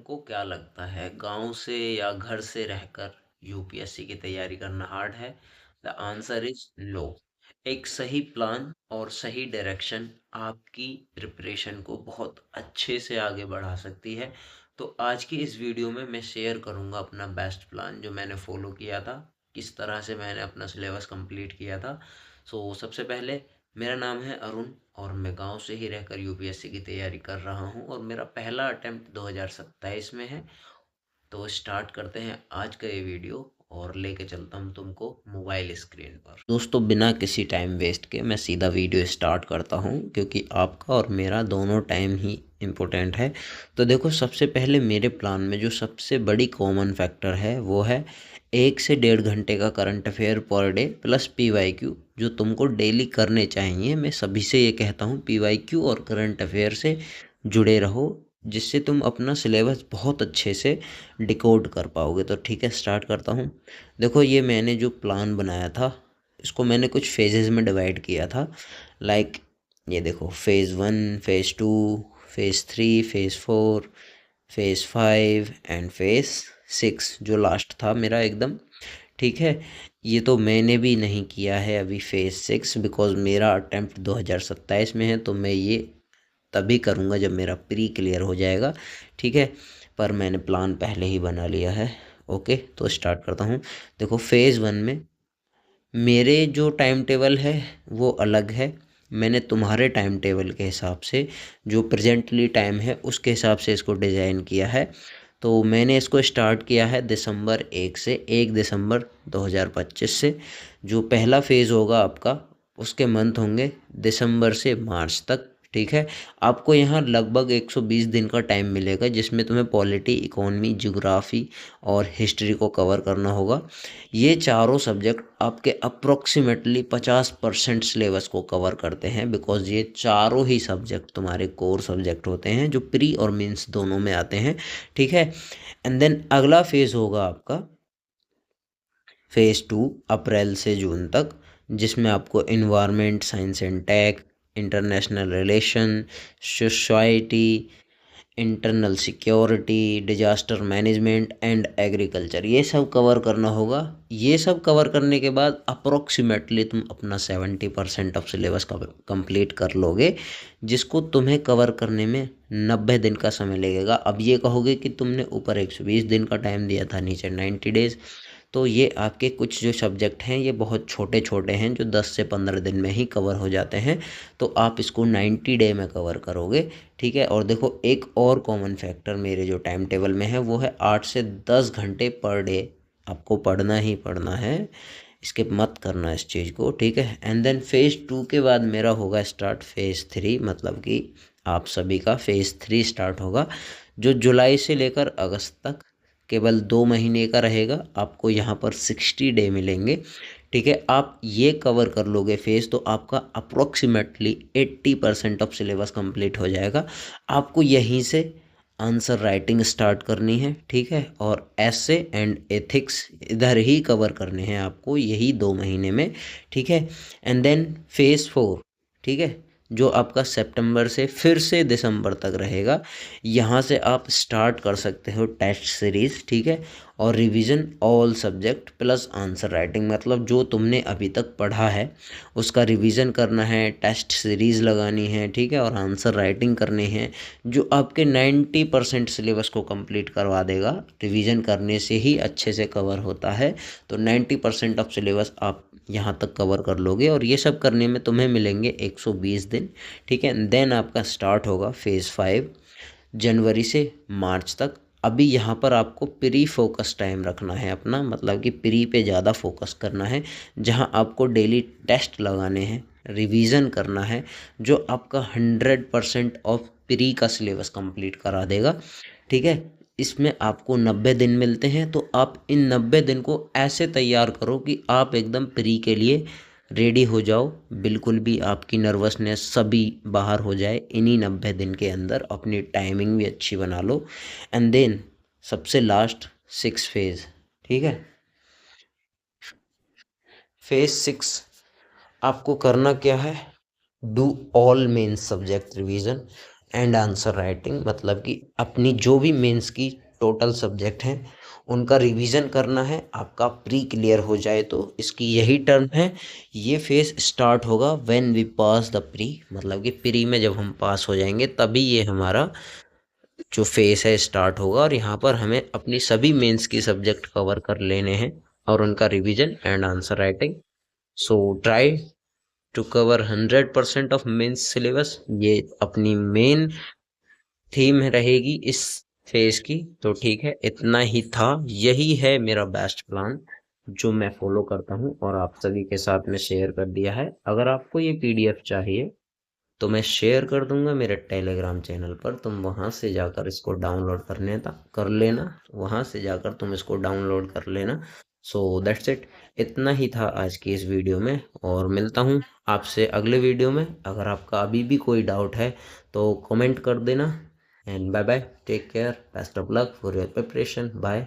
तुमको क्या लगता है, गांव से या घर से रहकर यूपीएससी की तैयारी करना हार्ड है? The answer is no. एक सही प्लान और सही डायरेक्शन आपकी प्रिपरेशन को बहुत अच्छे से आगे बढ़ा सकती है। तो आज की इस वीडियो में मैं शेयर करूंगा अपना बेस्ट प्लान जो मैंने फॉलो किया था, किस तरह से मैंने अपना सिलेबस कंप्लीट किया था। सबसे पहले, मेरा नाम है अरुण और मैं गांव से ही रहकर यूपीएससी की तैयारी कर रहा हूं और मेरा पहला अटेम्प्ट 2027 में है। तो स्टार्ट करते हैं आज का ये वीडियो और लेके चलता हूं तुमको मोबाइल स्क्रीन पर। दोस्तों, बिना किसी टाइम वेस्ट के मैं सीधा वीडियो स्टार्ट करता हूं क्योंकि आपका और मेरा दोनों टाइम ही इम्पोर्टेंट है। तो देखो, सबसे पहले मेरे प्लान में जो सबसे बड़ी कॉमन फैक्टर है वो है 1 से 1.5 घंटे का current affair per debt plus PYQ जो तुमको डेली करने चाहिए। मैं सभी से ये कहता हूँ, पीवाईक्यू और करंट अफेयर से जुड़े रहो, जिससे तुम अपना सिलेबस बहुत अच्छे से डिकोड कर पाओगे। तो ठीक है, स्टार्ट करता हूँ। देखो, ये मैंने जो प्लान बनाया था इसको मैंने कुछ फेजेस में डिवाइड किया था। लाइक ये देखो, phase 1, phase 2, phase 3, phase 4, phase 5 and phase 6 जो लास्ट था मेरा एकदम। ठीक है, ये तो मैंने भी नहीं किया है अभी फेज़ 6, बिकॉज़ मेरा अटेम्प्ट 2027 में है। तो मैं ये तभी करूँगा जब मेरा प्री क्लियर हो जाएगा। ठीक है, पर मैंने प्लान पहले ही बना लिया है। ओके, तो स्टार्ट करता हूँ। देखो, फेज़ 1 में मेरे जो टाइम टेबल है वो अलग है। मैंने तुम्हारे टाइम टेबल के हिसाब से, जो प्रेजेंटली टाइम है उसके हिसाब से इसको डिज़ाइन किया है। तो मैंने इसको स्टार्ट किया है दिसंबर 1 से, 1 दिसंबर 2025 से। जो पहला फेज़ होगा आपका, उसके मंथ होंगे दिसंबर से मार्च तक। ठीक है, आपको यहाँ लगभग 120 दिन का टाइम मिलेगा जिसमें तुम्हें पॉलिटी, इकोनॉमी, ज्योग्राफी और हिस्ट्री को कवर करना होगा। ये चारों सब्जेक्ट आपके अप्रोक्सीमेटली 50% सिलेबस को कवर करते हैं, बिकॉज ये चारों ही सब्जेक्ट तुम्हारे कोर सब्जेक्ट होते हैं जो प्री और मेंस दोनों में आते हैं। ठीक है, एंड देन अगला फेज़ होगा आपका फेज़ 2, अप्रैल से जून तक, जिसमें आपको environment, science and tech, international relation, society, internal security, disaster management and agriculture, ये सब कवर करना होगा। ये सब कवर करने के बाद अप्रोक्सीमेटली तुम अपना 70% ऑफ सिलेबस का कंप्लीट कर लोगे, जिसको तुम्हें कवर करने में 90 दिन का समय लगेगा। अब ये कहोगे कि तुमने ऊपर 120 दिन का टाइम दिया था, नीचे 90 डेज। तो ये आपके कुछ जो सब्जेक्ट हैं ये बहुत छोटे छोटे हैं जो 10 से 15 दिन में ही कवर हो जाते हैं। तो आप इसको 90 डे में कवर करोगे। ठीक है, और देखो, एक और कॉमन फैक्टर मेरे जो टाइम टेबल में है वो है 8 से 10 घंटे पर डे आपको पढ़ना ही पढ़ना है। स्किप मत करना इस चीज़ को। ठीक है, एंड देन फेज़ 2 के बाद मेरा होगा स्टार्ट फेज़ 3, मतलब कि आप सभी का फेज़ 3 स्टार्ट होगा, जो जुलाई से लेकर अगस्त तक केवल 2 महीने का रहेगा। आपको यहाँ पर 60 डे मिलेंगे। ठीक है, आप ये कवर कर लोगे फेज़ तो आपका अप्रोक्सीमेटली 80% ऑफ सिलेबस कंप्लीट हो जाएगा। आपको यहीं से आंसर राइटिंग स्टार्ट करनी है। ठीक है, और ऐसे एंड एथिक्स इधर ही कवर करने हैं आपको यही 2 महीने में। ठीक है, एंड देन फेज़ 4, ठीक है, जो आपका सितंबर से फिर से दिसंबर तक रहेगा। यहाँ से आप स्टार्ट कर सकते हो टेस्ट सीरीज़। ठीक है, और revision all subject plus answer writing, मतलब जो तुमने अभी तक पढ़ा है उसका रिवीजन करना है, टेस्ट सीरीज़ लगानी है। ठीक है, और आंसर राइटिंग करने हैं, जो आपके 90% सिलेबस को कंप्लीट करवा देगा। रिवीजन करने से ही अच्छे से कवर होता है। तो 90% ऑफ सिलेबस आप यहाँ तक कवर कर लोगे और ये सब करने में तुम्हें मिलेंगे 120 दिन। ठीक है, देन आपका स्टार्ट होगा फेज़ 5 जनवरी से मार्च तक। अभी यहाँ पर आपको प्री फोकस टाइम रखना है अपना, मतलब कि प्री पे ज़्यादा फोकस करना है, जहाँ आपको डेली टेस्ट लगाने हैं, रिवीजन करना है, जो आपका 100% ऑफ प्री का सिलेबस कंप्लीट करा देगा। ठीक है, इसमें आपको 90 दिन मिलते हैं। तो आप इन 90 दिन को ऐसे तैयार करो कि आप एकदम प्री के लिए रेडी हो जाओ, बिल्कुल भी आपकी नर्वसनेस सभी बाहर हो जाए इन्हीं 90 दिन के अंदर। अपनी टाइमिंग भी अच्छी बना लो। एंड देन सबसे लास्ट 6 फेज़। ठीक है, फेज़ 6 आपको करना क्या है, do all main subject revision. And answer writing, मतलब कि अपनी जो भी मेंस की टोटल सब्जेक्ट हैं उनका रिवीजन करना है, आपका प्री क्लियर हो जाए तो इसकी यही टर्म है। ये फेज स्टार्ट होगा when we pass the pre, मतलब कि प्री में जब हम पास हो जाएंगे तभी ये हमारा जो फेज है स्टार्ट होगा, और यहाँ पर हमें अपनी सभी मेंस की सब्जेक्ट कवर कर लेने हैं और उनका revision and answer writing. So try to cover 100% of mains syllabus, ये अपनी मेन थीम रहेगी इस फेज की। तो ठीक है, इतना ही था, यही है मेरा बेस्ट प्लान जो मैं फॉलो करता हूँ और आप सभी के साथ में शेयर कर दिया है। अगर आपको ये पीडीएफ चाहिए तो मैं शेयर कर दूंगा मेरे टेलीग्राम चैनल पर, तुम वहां से जाकर इसको डाउनलोड करने तक कर लेना, वहां से जाकर तुम इसको डाउनलोड कर लेना। सो दैट्स इट, इतना ही था आज की इस वीडियो में, और मिलता हूँ आपसे अगले वीडियो में। अगर आपका अभी भी कोई डाउट है तो कमेंट कर देना, and bye bye, take care, best of luck for your preparation, bye.